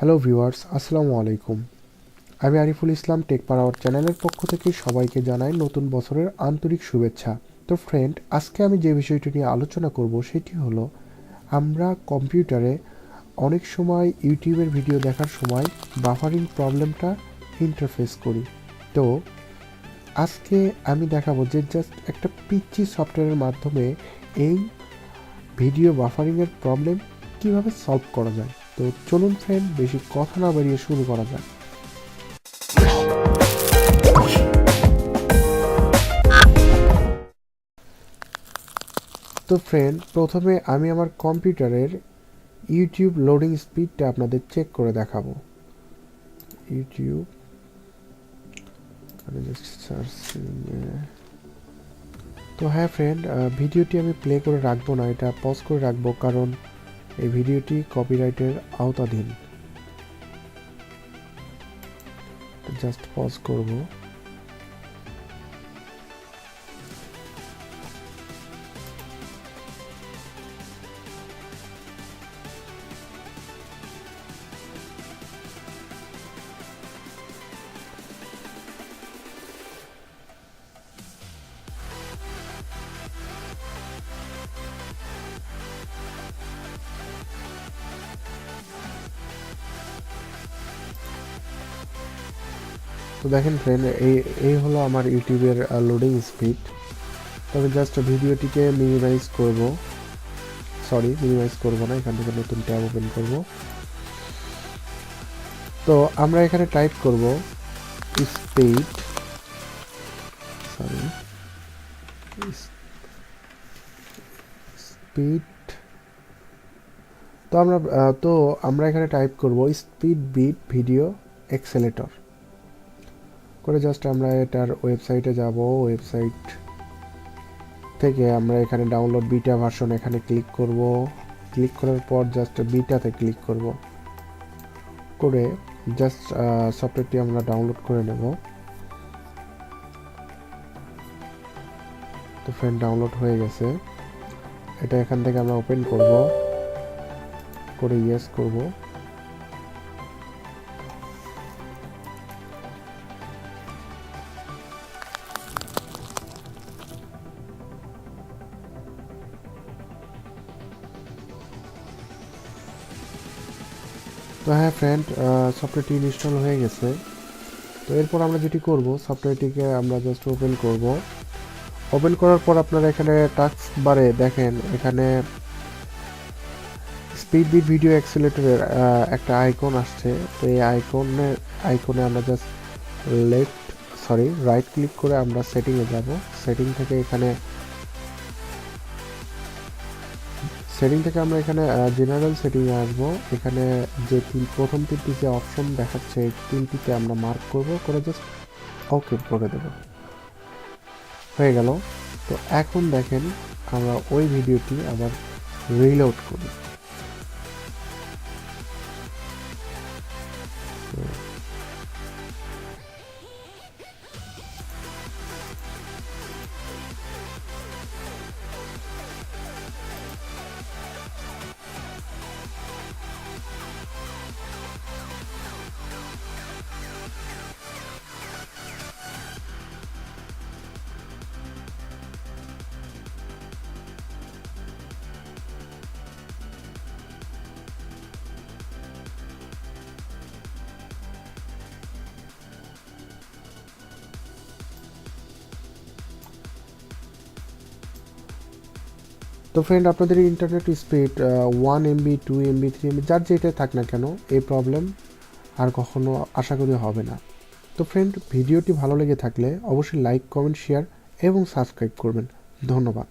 Hello viewers, আসসালামু আলাইকুম। আমি আরিফুল ইসলাম টেক পাওয়ার চ্যানেলের পক্ষ থেকে সবাইকে জানাই নতুন বছরের আন্তরিক শুভেচ্ছা। তো ফ্রেন্ড, আজকে আমি যে বিষয়টি নিয়ে আলোচনা করব সেটি হলো আমরা কম্পিউটারে অনেক সময় ইউটিউবের ভিডিও দেখার সময় বাফারিং প্রবলেমটা ইন্টারফেস করি। তো আজকে আমি দেখাবো যে জাস্ট একটা পিচ্চি সফটওয়্যারের মাধ্যমে এই ভিডিও বাফারিংয়ের প্রবলেম কিভাবে সলভ করা যায়। তো চলুন ফ্রেন্ড, বেশি কথা না বাড়িয়ে শুরু করা যাক। তো ফ্রেন্ড, প্রথমে আমি আমার কম্পিউটারের ইউটিউব লোডিং স্পিডটা আপনাদের চেক করে দেখাবো। ইউটিউব তো হ্যাঁ ফ্রেন্ড, ভিডিওটি আমি প্লে করে রাখবো না, এটা পজ করে রাখবো, কারণ এই ভিডিওটি কপিরাইটের আওতাধীন। জাস্ট পজ করব। তো দেখেন ফ্রেন্ড, এই হলো আমার ইউটিউবের লোডিং স্পিড। তবে জাস্ট ভিডিওটিকে মিনিমাইজ করব, মিনিমাইজ করব না, এখান থেকে নতুন ট্যাব ওপেন করব। তো আমরা এখানে টাইপ করব স্পিড, স্পিড। তো আমরা এখানে টাইপ করব স্পিড বিট ভিডিও এক্সেলেটর করে জাস্ট আমরা এটার ওয়েবসাইটে যাব। ওয়েবসাইট থেকে আমরা এখানে ডাউনলোড বিটা ভার্সন এখানে ক্লিক করব। ক্লিক করার পর জাস্ট বিটাতে ক্লিক করব, করে জাস্ট সফটওয়্যারটি আমরা ডাউনলোড করে নেব। তো ফ্রেন্ড, ডাউনলোড হয়ে গেছে। এটা এখান থেকে আমরা ওপেন করব, করে ইয়েস করব। তো হ্যাঁ ফ্রেন্ড, সফটওয়্যারটি ইনস্টল হয়ে গেছে। তো এরপর আমরা যেটি করব, সফটওয়্যারটিকে আমরা জাস্ট ওপেন করব। ওপেন করার পর আপনারা এখানে টাস্ক বারে দেখেন এখানে স্পিড বিট ভিডিও অ্যাক্সিলারেটরের একটা আইকন আসছে। তো এই আইকনে আমরা জাস্ট রাইট ক্লিক করে আমরা সেটিংয়ে যাব। সেটিং থেকে আমরা এখানে জেনারেল সেটিংয়ে আসবো। এখানে যে প্রথম তিনটি যে অপশন দেখাচ্ছে এই তিনটিতে আমরা মার্ক করব, করে জাস্ট ওকে করে দেব। হয়ে গেল। তো এখন দেখেন আমরা ওই ভিডিওটি আবার রিলোড করি। তো ফ্রেন্ড, আপনাদের internet speed 1 MB 2 MB 3 MB যার যেটাই থাক না কেন, এই প্রবলেম আর কখনো আশা করি হবে না। তো ফ্রেন্ড, ভিডিওটি ভালো লেগে থাকলে অবশ্যই লাইক, কমেন্ট, শেয়ার এবং সাবস্ক্রাইব করবেন। ধন্যবাদ।